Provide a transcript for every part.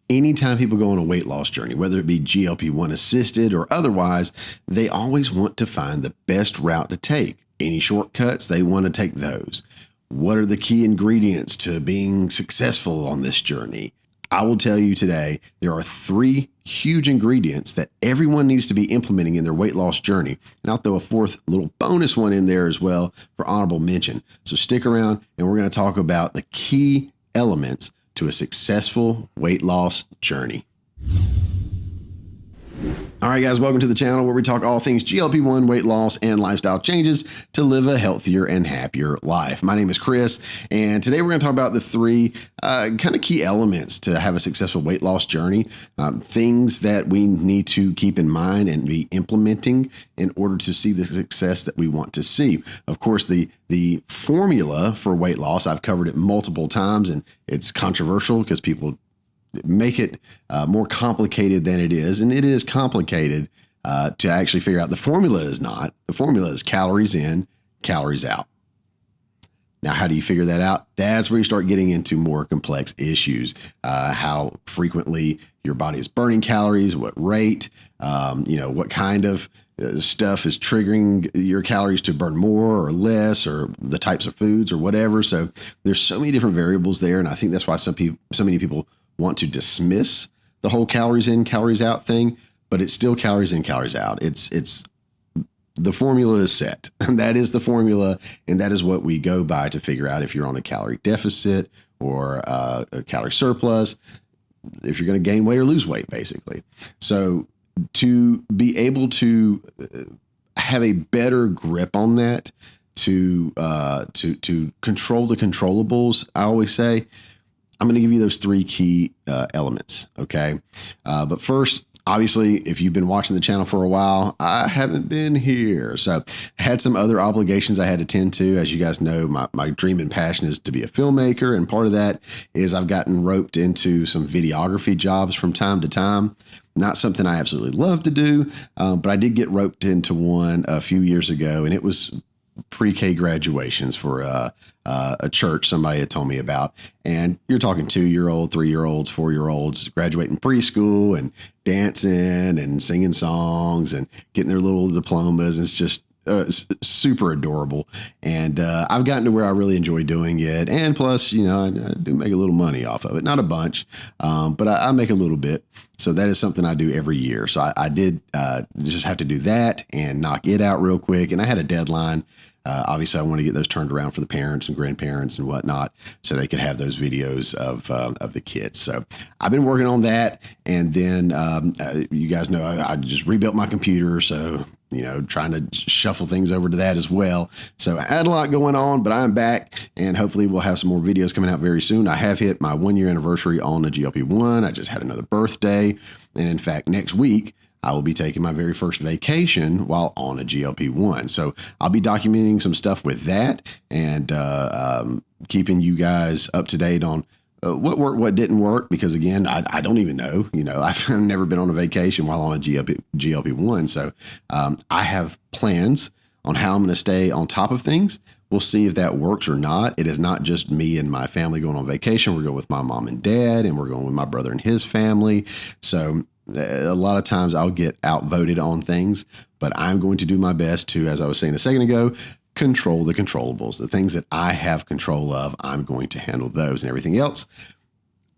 Anytime people go on a weight loss journey, whether it be GLP-1 assisted or otherwise, they always want to find the best route to take. Any shortcuts, they want to take those. What are the key ingredients to being successful on this journey? I will tell you today, there are 3 huge ingredients that everyone needs to be implementing in their weight loss journey. And I'll throw a 4th little bonus one in there as well for honorable mention. So stick around and we're going to talk about the key elements to a successful weight loss journey. All right, guys, welcome to the channel where we talk all things GLP-1, weight loss, and lifestyle changes to live a healthier and happier life. My name is Chris, and today we're going to talk about the 3 kind of key elements to have a successful weight loss journey, things that we need to keep in mind and be implementing in order to see the success that we want to see. Of course, the formula for weight loss, I've covered it multiple times, and it's controversial because people make it more complicated than it is. And it is complicated to actually figure out. The formula is not. The formula is calories in, calories out. Now, how do you figure that out? That's where you start getting into more complex issues. How frequently your body is burning calories, what rate, what kind of stuff is triggering your calories to burn more or less, or the types of foods or whatever. So there's so many different variables there. And I think that's why so many people want to dismiss the whole calories in, calories out thing, but it's still calories in, calories out. It's the formula is set, and that is the formula, and that is what we go by to figure out if you're on a calorie deficit or a calorie surplus, if you're going to gain weight or lose weight, basically. So to be able to have a better grip on that, to control the controllables, I always say, I'm going to give you those 3 key elements, okay? But first, obviously, if you've been watching the channel for a while, I haven't been here. So I had some other obligations I had to tend to. As you guys know, my dream and passion is to be a filmmaker, and part of that is I've gotten roped into some videography jobs from time to time. Not something I absolutely love to do, but I did get roped into one a few years ago, and it was pre-K graduations for a church somebody had told me about. And you're talking 2-year-old, 3-year-olds, 4-year-olds graduating preschool and dancing and singing songs and getting their little diplomas. And it's just super adorable. And I've gotten to where I really enjoy doing it. And plus, I do make a little money off of it. Not a bunch, but I make a little bit. So that is something I do every year. So I did just have to do that and knock it out real quick. And I had a deadline. Obviously, I want to get those turned around for the parents and grandparents and whatnot, so they could have those videos of the kids. So I've been working on that, and then you guys know I just rebuilt my computer, so trying to shuffle things over to that as well. So I had a lot going on, but I'm back, and hopefully we'll have some more videos coming out very soon. I have hit my 1-year anniversary on the GLP-1. I just had another birthday, and in fact, next week I will be taking my very first vacation while on a GLP-1. So I'll be documenting some stuff with that and keeping you guys up to date on what worked, what didn't work, because again, I don't even know. I've never been on a vacation while on a GLP-1. So I have plans on how I'm going to stay on top of things. We'll see if that works or not. It is not just me and my family going on vacation. We're going with my mom and dad, and we're going with my brother and his family. So a lot of times I'll get outvoted on things, but I'm going to do my best to, as I was saying a second ago, control the controllables. The things that I have control of, I'm going to handle those, and everything else,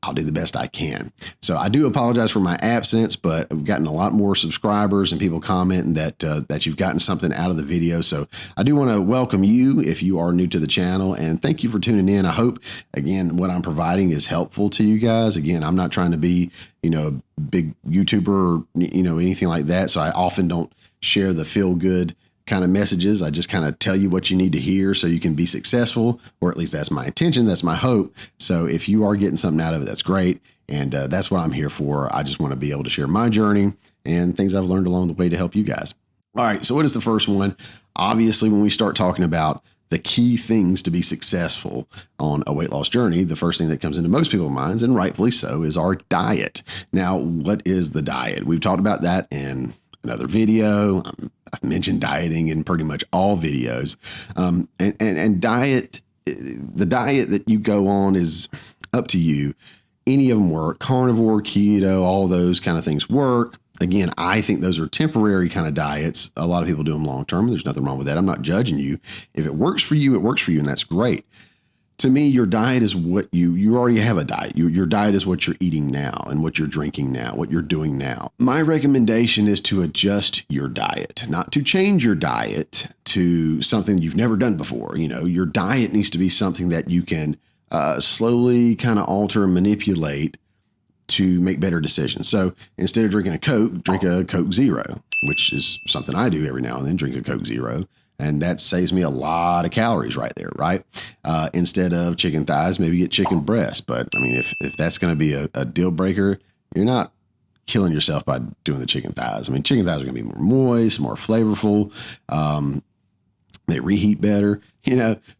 I'll do the best I can. So I do apologize for my absence, but I've gotten a lot more subscribers and people commenting that you've gotten something out of the video. So I do want to welcome you if you are new to the channel, and thank you for tuning in. I hope, again, what I'm providing is helpful to you guys. Again, I'm not trying to be, a big YouTuber or, anything like that. So I often don't share the feel good kind of messages. I just kind of tell you what you need to hear so you can be successful, or at least that's my intention. That's my hope. So if you are getting something out of it, that's great. And that's what I'm here for. I just want to be able to share my journey and things I've learned along the way to help you guys. All right. So what is the first one? Obviously, when we start talking about the key things to be successful on a weight loss journey, the first thing that comes into most people's minds, and rightfully so, is our diet. Now, what is the diet? We've talked about that in another video. I've mentioned dieting in pretty much all videos. And diet, the diet that you go on is up to you. Any of them work. Carnivore, keto, all those kind of things work. Again, I think those are temporary kind of diets. A lot of people do them long term. There's nothing wrong with that. I'm not judging you. If it works for you, it works for you, and that's great. To me, your diet is what you already have a diet. Your diet is what you're eating now and what you're drinking now, what you're doing now. My recommendation is to adjust your diet, not to change your diet to something you've never done before. Your diet needs to be something that you can slowly kind of alter and manipulate to make better decisions. So instead of drinking a Coke, drink a Coke Zero, which is something I do every now and then, drink a Coke Zero. And that saves me a lot of calories right there, right? Instead of chicken thighs, maybe get chicken breast. But I mean, if that's going to be a deal breaker, you're not killing yourself by doing the chicken thighs. I mean, chicken thighs are going to be more moist, more flavorful. They reheat better,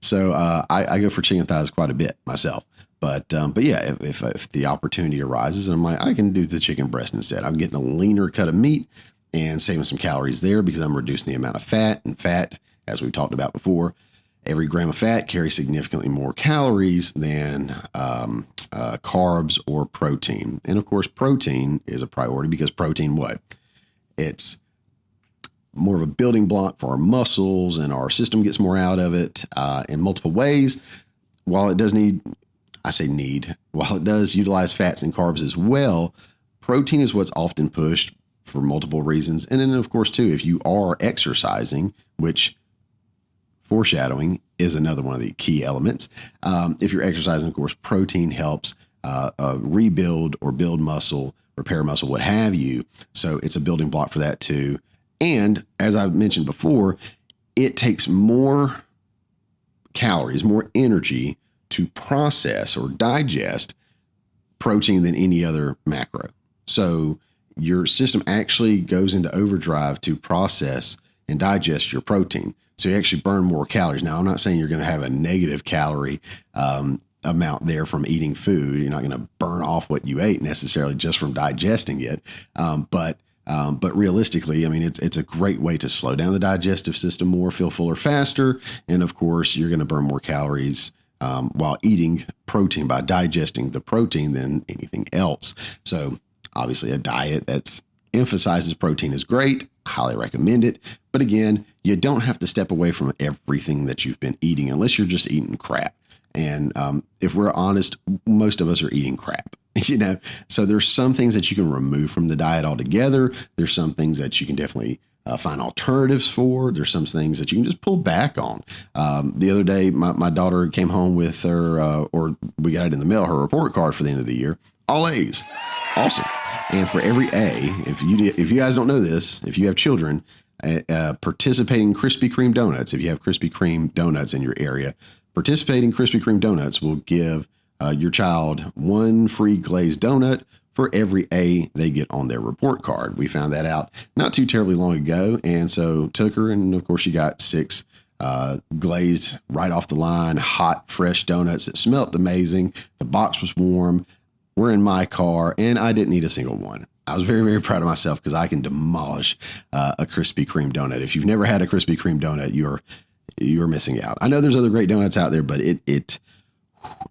So I go for chicken thighs quite a bit myself. But yeah, if the opportunity arises and I'm like, I can do the chicken breast instead. I'm getting a leaner cut of meat and saving some calories there because I'm reducing the amount of fat. And fat, as we've talked about before, every gram of fat carries significantly more calories than carbs or protein. And of course, protein is a priority because protein, what? It's more of a building block for our muscles, and our system gets more out of it in multiple ways. While it does while it does utilize fats and carbs as well, protein is what's often pushed for multiple reasons. And then, of course, too, if you are exercising, which foreshadowing is another one of the key elements. If you're exercising, of course, protein helps rebuild or build muscle, repair muscle, what have you. So it's a building block for that too. And as I've mentioned before, it takes more calories, more energy to process or digest protein than any other macro. So your system actually goes into overdrive to process and digest your protein. So you actually burn more calories. Now, I'm not saying you're going to have a negative calorie amount there from eating food. You're not going to burn off what you ate necessarily just from digesting it. But realistically, I mean, it's a great way to slow down the digestive system more, feel fuller faster. And of course, you're going to burn more calories while eating protein by digesting the protein than anything else. So obviously a diet that emphasizes protein is great. Highly recommend it. But again, you don't have to step away from everything that you've been eating unless you're just eating crap. And if we're honest, most of us are eating crap, So there's some things that you can remove from the diet altogether. There's some things that you can definitely find alternatives for. There's some things that you can just pull back on. The other day, my daughter came home with her, or we got it in the mail, her report card for the end of the year, all A's. Awesome. And for every A, if you guys don't know this, if you have children, participating Krispy Kreme donuts, if you have Krispy Kreme donuts in your area, participating Krispy Kreme donuts will give your child one free glazed donut for every A they get on their report card. We found that out not too terribly long ago. And so took her, and of course she got 6 glazed right off the line, hot, fresh donuts that smelled amazing. The box was warm. We're in my car, and I didn't eat a single one. I was very, very proud of myself because I can demolish a Krispy Kreme donut. If you've never had a Krispy Kreme donut, you're missing out. I know there's other great donuts out there, but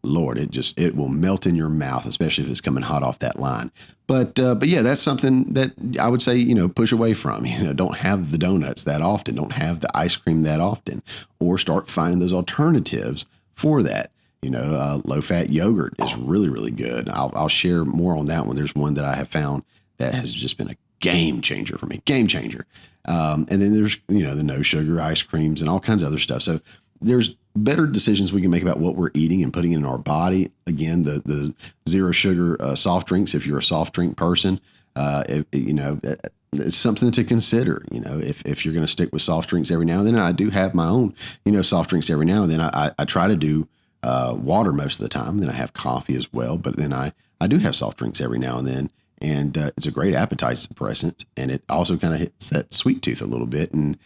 Lord, it will melt in your mouth, especially if it's coming hot off that line. But yeah, that's something that I would say, push away from. Don't have the donuts that often. Don't have the ice cream that often, or start finding those alternatives for that. Low-fat yogurt is really, really good. I'll share more on that one. There's one that I have found that has just been a game changer for me. Game changer. And then there's, the no sugar ice creams and all kinds of other stuff. So there's better decisions we can make about what we're eating and putting in our body. Again, the zero sugar soft drinks, if you're a soft drink person, it's something to consider. If you're going to stick with soft drinks every now and then. I do have my own, soft drinks every now and then. I try to do water most of the time. Then I have coffee as well. But then I do have soft drinks every now and then. And it's a great appetite suppressant. And it also kind of hits that sweet tooth a little bit and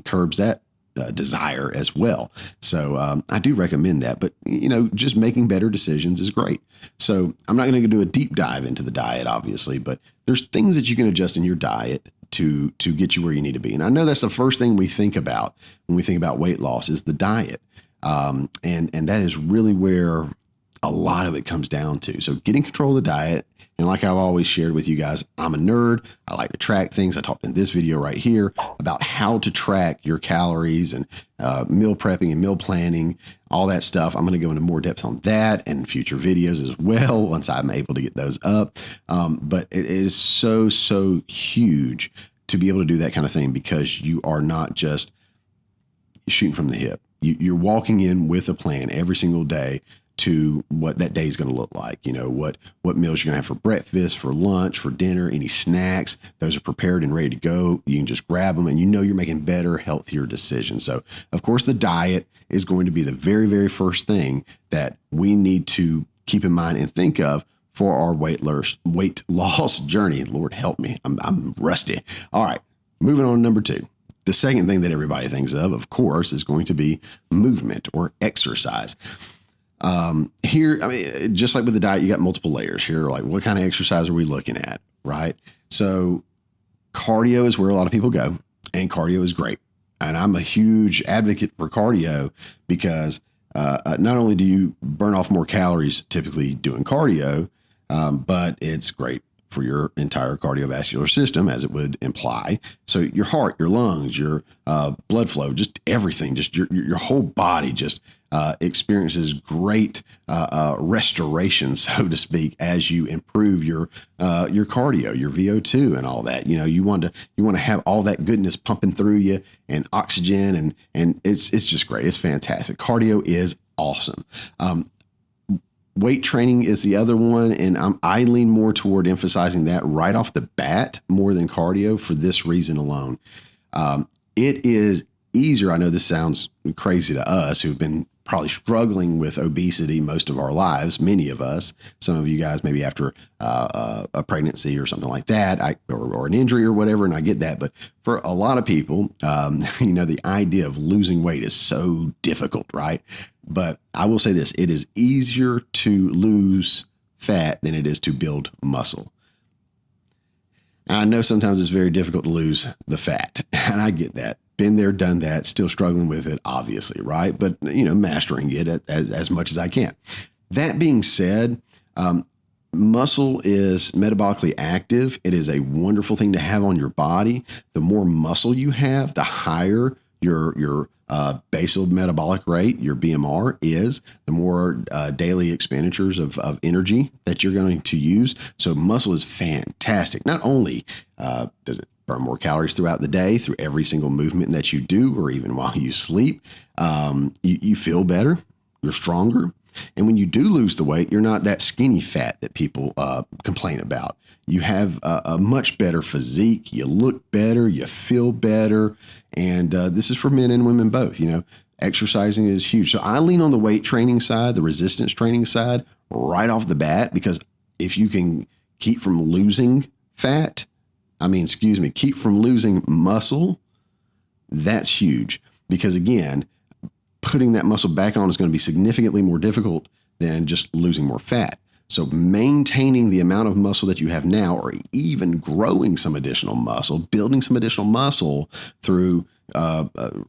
curbs that desire as well. So I do recommend that. But, just making better decisions is great. So I'm not going to do a deep dive into the diet, obviously. But there's things that you can adjust in your diet to get you where you need to be. And I know that's the first thing we think about when we think about weight loss is the diet. And that is really where a lot of it comes down to. So getting control of the diet. And like I've always shared with you guys, I'm a nerd. I like to track things. I talked in this video right here about how to track your calories and meal prepping and meal planning, all that stuff. I'm going to go into more depth on that in future videos as well once I'm able to get those up. But it is so, so huge to be able to do that kind of thing, because you are not just shooting from the hip. You're walking in with a plan every single day to what that day is going to look like. You know, what meals you're going to have for breakfast, for lunch, for dinner, any snacks. Those are prepared and ready to go. You can just grab them, and you know you're making better, healthier decisions. So, of course, the diet is going to be the very, very first thing that we need to keep in mind and think of for our weight loss journey. Lord help me. I'm rusty. All right, moving on to number 2. The second thing that everybody thinks of course, is going to be movement or exercise. Here, I mean, just like with the diet, you got multiple layers here. Like, what kind of exercise are we looking at, right? So cardio is where a lot of people go, and cardio is great. And I'm a huge advocate for cardio because not only do you burn off more calories typically doing cardio, but it's great for your entire cardiovascular system, as it would imply. So your heart, your lungs, your blood flow, just everything, just your whole body just experiences great restoration, so to speak, as you improve your cardio, your VO2 and all that. You know, you want to have all that goodness pumping through you, and oxygen, and it's just great. It's fantastic. Cardio is awesome. Weight training is the other one, and I lean more toward emphasizing that right off the bat more than cardio for this reason alone. It is easier. I know this sounds crazy to us who've been probably struggling with obesity most of our lives, many of us. Some of you guys maybe after a pregnancy or something like that, or an injury or whatever, and I get that. But for a lot of people, you know, the idea of losing weight is so difficult, right? But I will say this, it is easier to lose fat than it is to build muscle. And I know sometimes it's very difficult to lose the fat, and I get that. Been there, done that, still struggling with it, obviously, right? But, you know, mastering it as much as I can. That being said, muscle is metabolically active. It is a wonderful thing to have on your body. The more muscle you have, the higher your basal metabolic rate, your BMR, is, the more daily expenditures of energy that you're going to use. So muscle is fantastic. Not only does it burn more calories throughout the day through every single movement that you do, or even while you sleep, you feel better, you're stronger. And when you do lose the weight, you're not that skinny fat that people complain about. You have a much better physique. You look better. You feel better. And this is for men and women both. You know, exercising is huge. So I lean on the weight training side, the resistance training side, right off the bat, because if you can keep from losing keep from losing muscle, that's huge. Because again, putting that muscle back on is going to be significantly more difficult than just losing more fat. So maintaining the amount of muscle that you have now, or even growing some additional muscle, building some additional muscle through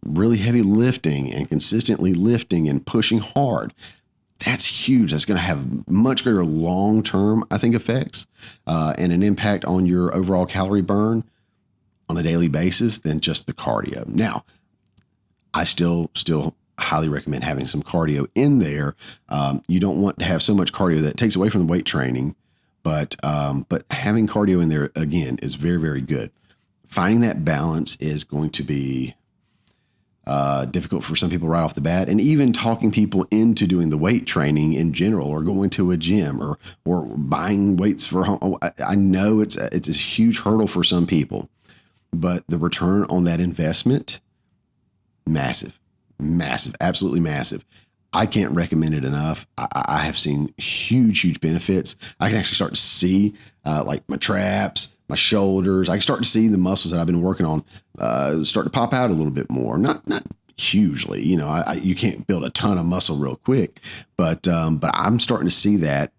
really heavy lifting and consistently lifting and pushing hard, that's huge. That's going to have much greater long-term, I think, effects and an impact on your overall calorie burn on a daily basis than just the cardio. Now, I still highly recommend having some cardio in there. You don't want to have so much cardio that takes away from the weight training, but having cardio in there, again, is very, very good. Finding that balance is going to be difficult for some people right off the bat, and even talking people into doing the weight training in general, or going to a gym, or buying weights for home. I know it's a huge hurdle for some people, but the return on that investment, massive, absolutely massive. I can't recommend it enough. I have seen huge benefits. I can actually start to see like my traps, my shoulders. I can start to see the muscles that I've been working on start to pop out a little bit more. Not hugely, you know. You can't build a ton of muscle real quick, but I'm starting to see that.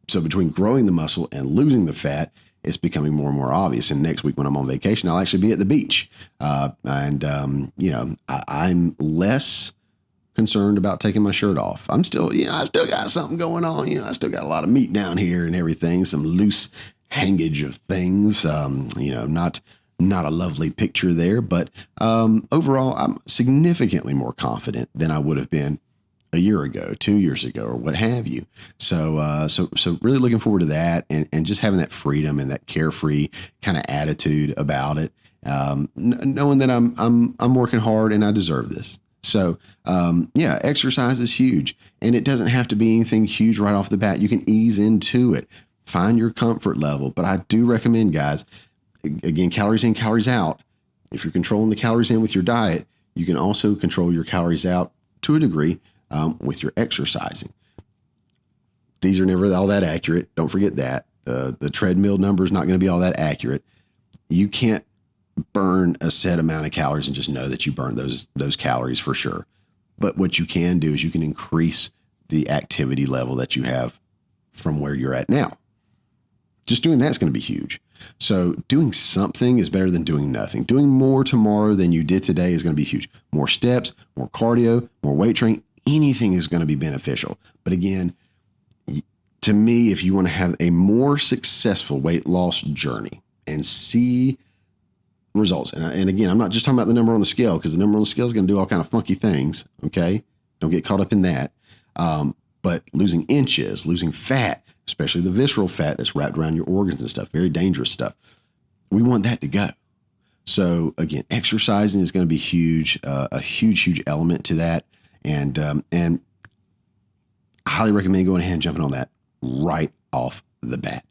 So between growing the muscle and losing the fat, it's becoming more and more obvious. And next week when I'm on vacation, I'll actually be at the beach, and you know, I'm less concerned about taking my shirt off. I'm still, I still got something going on. I still got a lot of meat down here and everything, some loose hangage of things. Not a lovely picture there, but overall, I'm significantly more confident than I would have been a year ago, 2 years ago, or what have you. So really looking forward to that, and just having that freedom and that carefree kind of attitude about it, knowing that I'm working hard and I deserve this. So, exercise is huge, and it doesn't have to be anything huge right off the bat. You can ease into it, find your comfort level. But I do recommend, guys, again, calories in, calories out. If you're controlling the calories in with your diet, you can also control your calories out to a degree with your exercising. These are never all that accurate. Don't forget that. The treadmill number is not going to be all that accurate. You can't burn a set amount of calories and just know that you burn those calories for sure. But what you can do is you can increase the activity level that you have from where you're at now. Just doing that's going to be huge. So doing something is better than doing nothing. Doing more tomorrow than you did today is going to be huge. More steps, more cardio, more weight training, anything is going to be beneficial. But again, to me, if you want to have a more successful weight loss journey and see results. And again, I'm not just talking about the number on the scale, because the number on the scale is going to do all kind of funky things. Okay. Don't get caught up in that. But losing inches, losing fat, especially the visceral fat that's wrapped around your organs and stuff, very dangerous stuff. We want that to go. So again, exercising is going to be huge, a huge element to that. And I highly recommend going ahead and jumping on that right off the bat.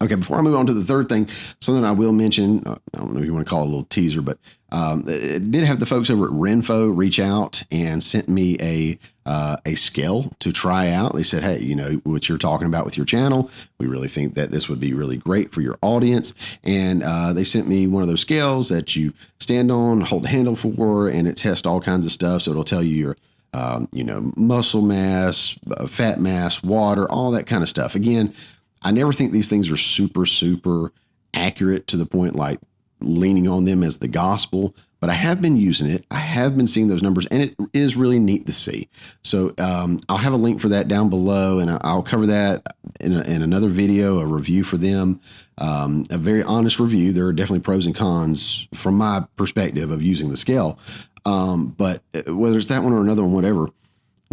Okay, before I move on to the third thing, something I will mention, I don't know if you want to call it a little teaser, but it did have the folks over at RENPHO reach out and sent me a scale to try out. They said, hey, what you're talking about with your channel, we really think that this would be really great for your audience. And they sent me one of those scales that you stand on, hold the handle for, and it tests all kinds of stuff. So it'll tell you your muscle mass, fat mass, water, all that kind of stuff. Again, I never think these things are super accurate to the point like leaning on them as the gospel, but I have been using it. I have been seeing those numbers, and it is really neat to see. So I'll have a link for that down below, and I'll cover that in another video, a review for them, a very honest review. There are definitely pros and cons from my perspective of using the scale. But whether it's that one or another one, whatever,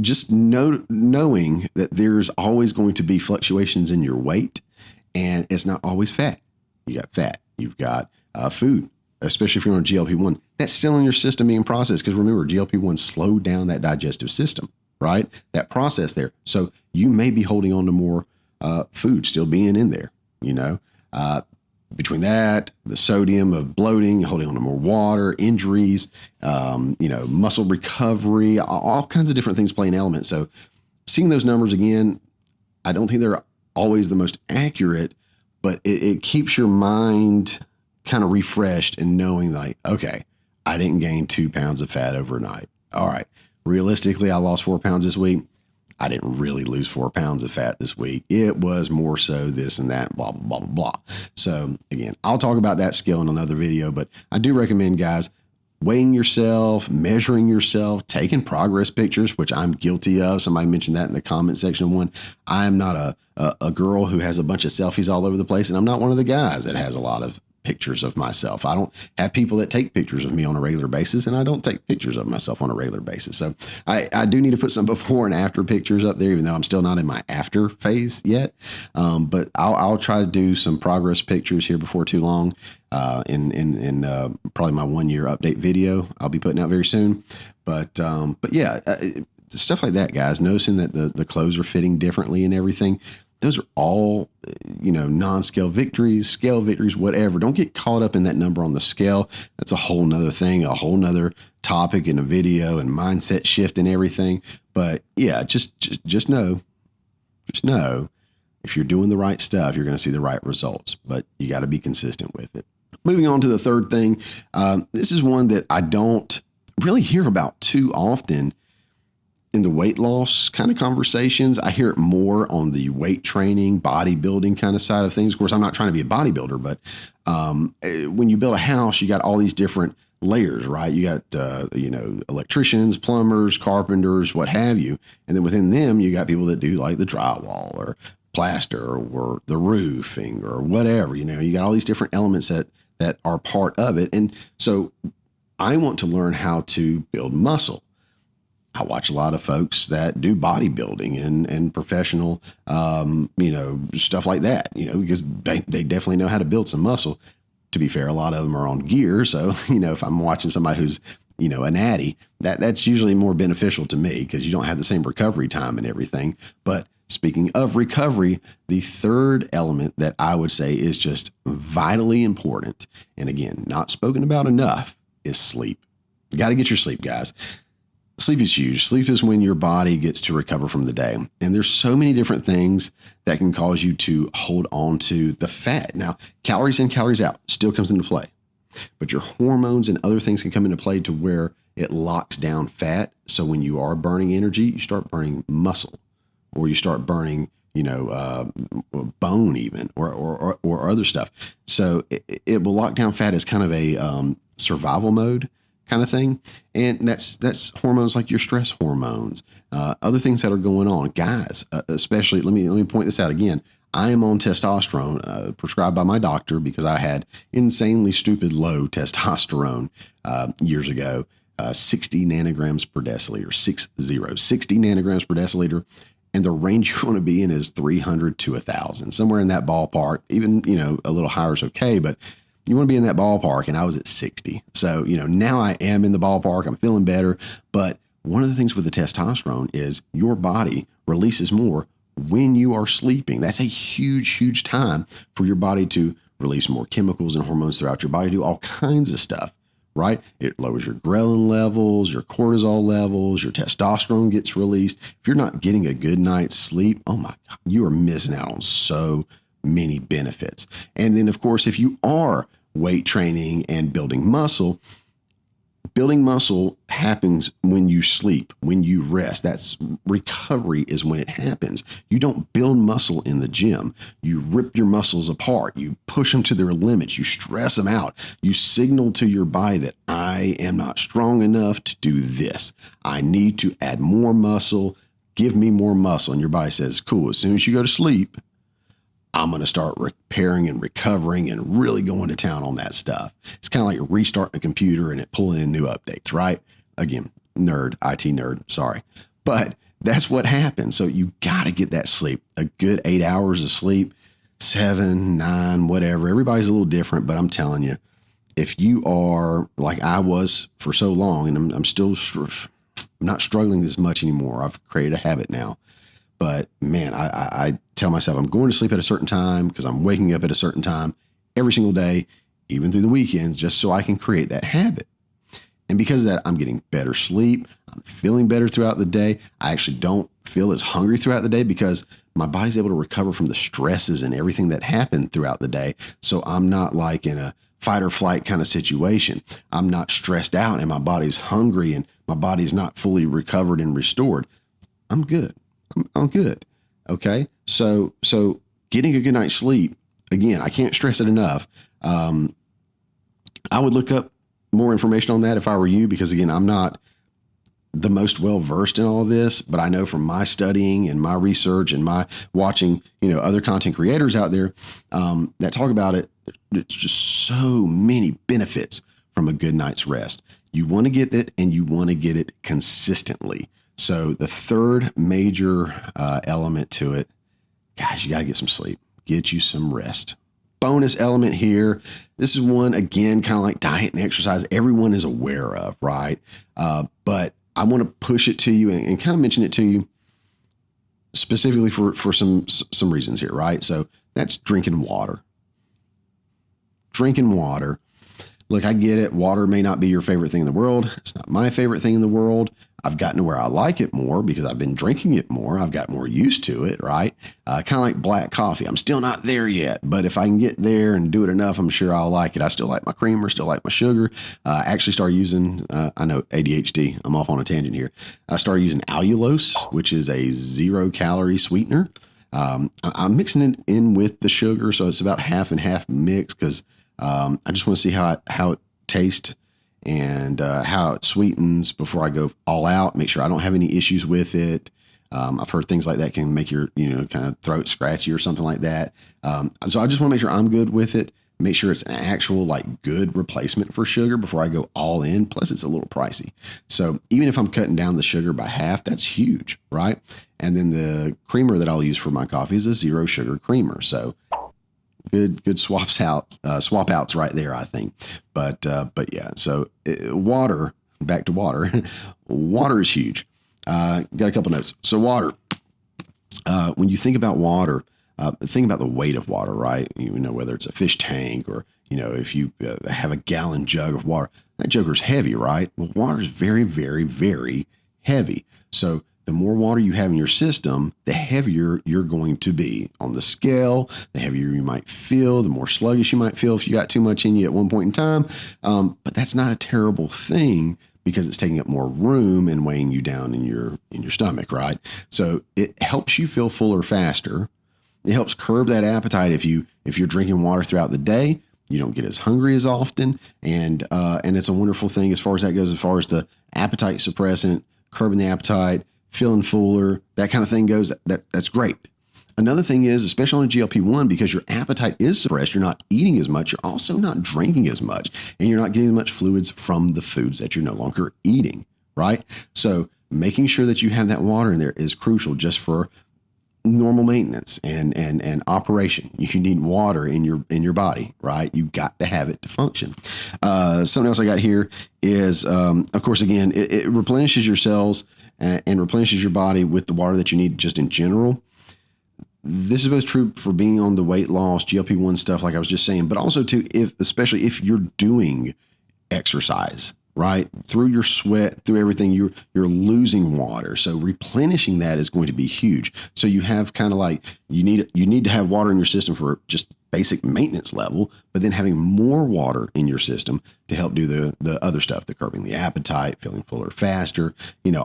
just knowing that there's always going to be fluctuations in your weight, and it's not always fat. You got fat, you've got food, especially if you're on GLP-1, that's still in your system being processed. Because remember, GLP-1 slowed down that digestive system, right? That process there. So you may be holding on to more food still being in there, between that, the sodium of bloating, holding on to more water, injuries, muscle recovery, all kinds of different things play an element. So seeing those numbers again, I don't think they're always the most accurate, but it keeps your mind kind of refreshed and knowing like, okay, I didn't gain 2 pounds of fat overnight. All right. Realistically, I lost 4 pounds this week. I didn't really lose 4 pounds of fat this week. It was more so this and that, blah, blah, blah, blah. So again, I'll talk about that skill in another video, but I do recommend, guys, weighing yourself, measuring yourself, taking progress pictures, which I'm guilty of. Somebody mentioned that in the comment section of one. I'm not a girl who has a bunch of selfies all over the place, and I'm not one of the guys that has a lot of pictures of myself. I don't have people that take pictures of me on a regular basis, and I don't take pictures of myself on a regular basis. So I do need to put some before and after pictures up there, even though I'm still not in my after phase yet. But I'll try to do some progress pictures here before too long. In probably my 1 year update video I'll be putting out very soon. But yeah, stuff like that, guys, noticing that the clothes are fitting differently and everything. Those are all, non-scale victories, scale victories, whatever. Don't get caught up in that number on the scale. That's a whole nother thing, a whole nother topic in a video and mindset shift and everything. But yeah, just know if you're doing the right stuff, you're going to see the right results, but you got to be consistent with it. Moving on to the third thing. This is one that I don't really hear about too often in the weight loss kind of conversations. I hear it more on the weight training, bodybuilding kind of side of things. Of course, I'm not trying to be a bodybuilder, but when you build a house, you got all these different layers, right? You got, electricians, plumbers, carpenters, what have you. And then within them, you got people that do like the drywall or plaster or the roofing or whatever. You got all these different elements that are part of it. And so I want to learn how to build muscle. I watch a lot of folks that do bodybuilding and professional, stuff like that, because they definitely know how to build some muscle. To be fair, a lot of them are on gear. So, if I'm watching somebody who's, a natty, that's usually more beneficial to me because you don't have the same recovery time and everything. But speaking of recovery, the third element that I would say is just vitally important, and again, not spoken about enough, is sleep. You got to get your sleep, guys. Sleep is huge. Sleep is when your body gets to recover from the day. And there's so many different things that can cause you to hold on to the fat. Now, calories in, calories out still comes into play, but your hormones and other things can come into play to where it locks down fat. So when you are burning energy, you start burning muscle, or you start burning, bone even, or other stuff. So it will lock down fat as kind of a survival mode kind of thing. And that's hormones like your stress hormones, other things that are going on. Guys, especially, let me point this out again. I am on testosterone prescribed by my doctor because I had insanely stupid low testosterone years ago, 60 nanograms per deciliter, 60 nanograms per deciliter. And the range you want to be in is 300 to 1,000, somewhere in that ballpark. Even, a little higher is okay, but you want to be in that ballpark. And I was at 60. So, now I am in the ballpark. I'm feeling better. But one of the things with the testosterone is your body releases more when you are sleeping. That's a huge, huge time for your body to release more chemicals and hormones throughout your body, do all kinds of stuff, right? It lowers your ghrelin levels, your cortisol levels, your testosterone gets released. If you're not getting a good night's sleep, oh my God, you are missing out on so many benefits. And then, of course, if you are weight training and building muscle happens when you sleep, when you rest. That's recovery is when it happens. You don't build muscle in the gym. You rip your muscles apart. You push them to their limits. You stress them out. You signal to your body that I am not strong enough to do this. I need to add more muscle. Give me more muscle. And your body says, cool, as soon as you go to sleep, I'm going to start repairing and recovering and really going to town on that stuff. It's kind of like restarting a computer and it pulling in new updates, right? Again, IT nerd, sorry. But that's what happens. So you got to get that sleep, a good 8 hours of sleep, 7, 9, whatever. Everybody's a little different, but I'm telling you, if you are like I was for so long, and I'm not struggling as much anymore. I've created a habit now. But man, I tell myself I'm going to sleep at a certain time because I'm waking up at a certain time every single day, even through the weekends, just so I can create that habit. And because of that, I'm getting better sleep. I'm feeling better throughout the day. I actually don't feel as hungry throughout the day because my body's able to recover from the stresses and everything that happened throughout the day. So I'm not like in a fight or flight kind of situation. I'm not stressed out and my body's hungry and my body's not fully recovered and restored. I'm good. I'm good. Okay. So getting a good night's sleep, again, I can't stress it enough. I would look up more information on that if I were you, because again, I'm not the most well-versed in all of this, but I know from my studying and my research and my watching, other content creators out there, that talk about it. It's just so many benefits from a good night's rest. You want to get it and you want to get it consistently. So the third major element to it, guys, you got to get some sleep, get you some rest. Bonus element here. This is one, again, kind of like diet and exercise. Everyone is aware of, right? But I want to push it to you and kind of mention it to you specifically for some reasons here, right? So that's drinking water. Drinking water. Look, I get it. Water may not be your favorite thing in the world. It's not my favorite thing in the world. I've gotten to where I like it more because I've been drinking it more. I've got more used to it, right? Kind of like black coffee. I'm still not there yet, but if I can get there and do it enough, I'm sure I'll like it. I still like my creamer, still like my sugar. I actually started using, I know ADHD, I'm off on a tangent here. I started using allulose, which is a 0-calorie sweetener. I'm mixing it in with the sugar, so it's about half and half mix because I just want to see how it tastes. and how it sweetens before I go all out. Make sure I don't have any issues with it. I've heard things like that can make your, kind of throat scratchy or something like that. So I just want to make sure I'm good with it. Make sure it's an actual good replacement for sugar before I go all in. Plus it's a little pricey. So even if I'm cutting down the sugar by half, that's huge, right? And then the creamer that I'll use for my coffee is a 0 sugar creamer. So good swap outs right there, I think. But yeah, so water, back to water. Water is huge. Got a couple notes. So water, when you think about water, think about the weight of water, right? Whether it's a fish tank or, if you have a gallon jug of water, that joker's heavy, right? Well, water is very, very, very heavy. So the more water you have in your system, the heavier you're going to be on the scale, the heavier you might feel, the more sluggish you might feel if you got too much in you at one point in time. But that's not a terrible thing because it's taking up more room and weighing you down in your stomach, right? So it helps you feel fuller faster. It helps curb that appetite. If you're drinking water throughout the day, you don't get as hungry as often. And it's a wonderful thing as far as that goes, as far as the appetite suppressant, curbing the appetite, feeling fuller, that kind of thing goes, that's great. Another thing is, especially on a GLP-1, because your appetite is suppressed, you're not eating as much, you're also not drinking as much, and you're not getting as much fluids from the foods that you're no longer eating, right? So making sure that you have that water in there is crucial just for normal maintenance and operation. You need water in your body, right? You got to have it to function. Something else I got here is, of course, again, it replenishes your cells and replenishes your body with the water that you need just in general. This is both true for being on the weight loss, GLP-1 stuff, like I was just saying, but also too, especially if you're doing exercise, right? Through your sweat, through everything, you're losing water. So replenishing that is going to be huge. So you have kind of you need to have water in your system for just basic maintenance level, but then having more water in your system to help do the other stuff, the curbing the appetite, feeling fuller faster,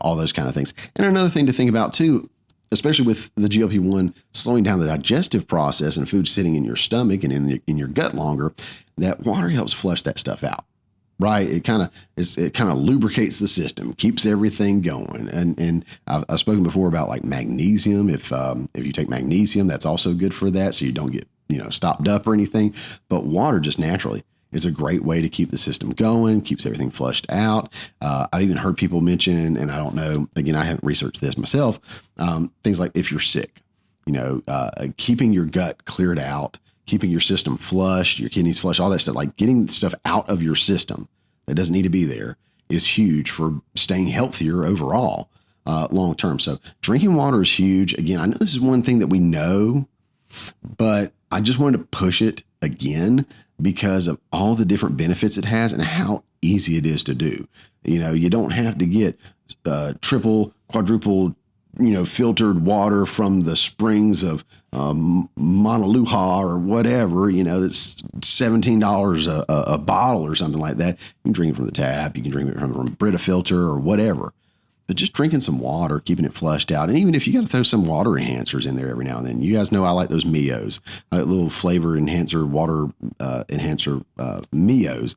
all those kind of things. And another thing to think about too, especially with the GLP-1 slowing down the digestive process and food sitting in your stomach and in your gut longer, that water helps flush that stuff out. Right, it kind of lubricates the system, keeps everything going. And I've spoken before about magnesium. If you take magnesium, that's also good for that, so you don't get stopped up or anything. But water just naturally is a great way to keep the system going, keeps everything flushed out. I've even heard people mention, and I don't know, again, I haven't researched this myself, things like if you're sick, keeping your gut cleared out, keeping your system flushed, your kidneys flushed, all that stuff, getting stuff out of your system that doesn't need to be there is huge for staying healthier overall, long term. So drinking water is huge. Again, I know this is one thing that we know, but I just wanted to push it again because of all the different benefits it has and how easy it is to do. You don't have to get triple, quadruple, filtered water from the springs of Mauna Loa or whatever, it's $17 a bottle or something like that. You can drink it from the tap. You can drink it from a Brita filter or whatever. But just drinking some water, keeping it flushed out. And even if you got to throw some water enhancers in there every now and then, you guys know I like those Mios, little flavor enhancer, water enhancer Mios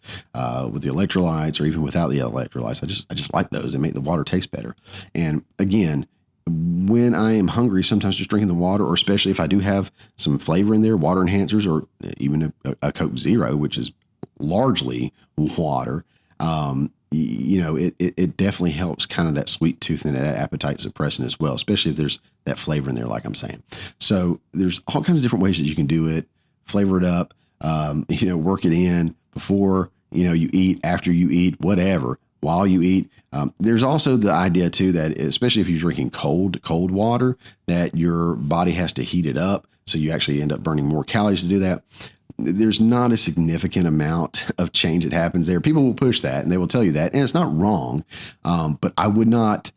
with the electrolytes or even without the electrolytes. I just like those. They make the water taste better. And again, when I am hungry, sometimes just drinking the water, or especially if I do have some flavor in there, water enhancers, or even a Coke Zero, which is largely water, it definitely helps kind of that sweet tooth and that appetite suppressant as well, especially if there's that flavor in there, like I'm saying. So there's all kinds of different ways that you can do it, flavor it up, work it in before, you eat, after you eat, whatever, while you eat. There's also the idea too that especially if you're drinking cold water, that your body has to heat it up. So you actually end up burning more calories to do that. There's not a significant amount of change that happens there. People will push that and they will tell you that, and it's not wrong. But I would not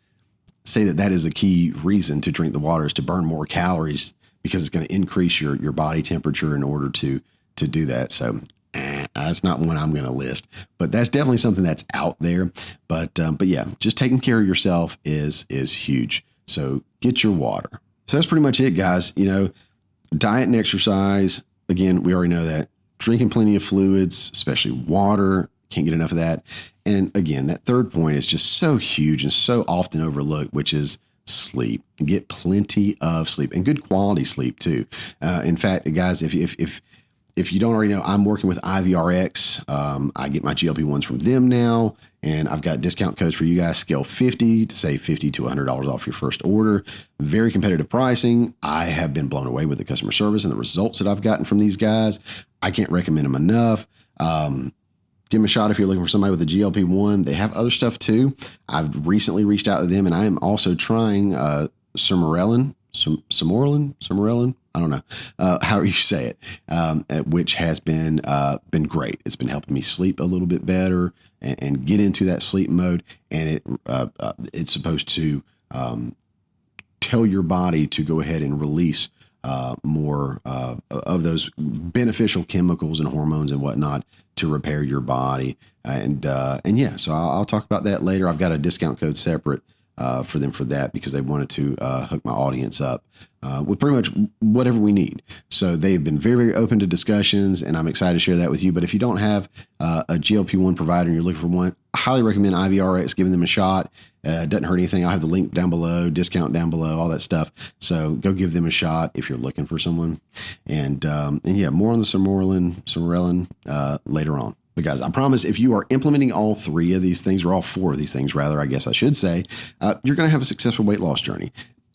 say that is a key reason to drink the water, is to burn more calories, because it's going to increase your body temperature in order to do that. So that's not one I'm going to list, but that's definitely something that's out there. But yeah, just taking care of yourself is huge. So get your water. So that's pretty much it, guys. Diet and exercise. Again, we already know that. Drinking plenty of fluids, especially water, can't get enough of that. And again, that third point is just so huge and so often overlooked, which is sleep. Get plenty of sleep and good quality sleep too. In fact, guys, if you don't already know, I'm working with IVRX. I get my GLP-1s from them now, and I've got discount codes for you guys. Scale 50 to save $50 to $100 off your first order. Very competitive pricing. I have been blown away with the customer service and the results that I've gotten from these guys. I can't recommend them enough. Give them a shot if you're looking for somebody with a GLP-1. They have other stuff too. I've recently reached out to them, and I am also trying Sermorelin. I don't know how you say it, which has been great. It's been helping me sleep a little bit better and get into that sleep mode. And it's supposed to tell your body to go ahead and release more of those beneficial chemicals and hormones and whatnot to repair your body. And yeah, so I'll talk about that later. I've got a discount code separate for them for that, because they wanted to hook my audience up with pretty much whatever we need. So they've been very, very open to discussions, and I'm excited to share that with you. But if you don't have a GLP-1 provider and you're looking for one, I highly recommend IVRX, giving them a shot. It doesn't hurt anything. I'll have the link down below, discount down below, all that stuff. So go give them a shot if you're looking for someone. And yeah, more on the Sermorelin later on. But guys, I promise, if you are implementing all three of these things, or all four of these things, rather, I guess I should say, you're going to have a successful weight loss journey.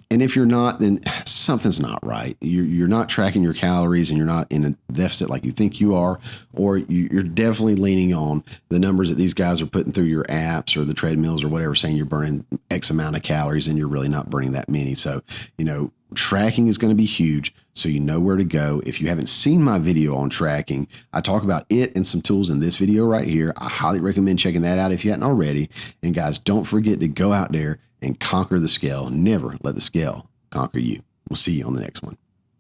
And if you're not, then something's not right. You're not tracking your calories, and you're not in a deficit like you think you are, or you're definitely leaning on the numbers that these guys are putting through your apps or the treadmills or whatever, saying you're burning X amount of calories, and you're really not burning that many. So, tracking is going to be huge, so you know where to go. If you haven't seen my video on tracking, I talk about it and some tools in this video right here. I highly recommend checking that out if you hadn't already. And guys, don't forget to go out there and conquer the scale. Never let the scale conquer you. We'll see you on the next one.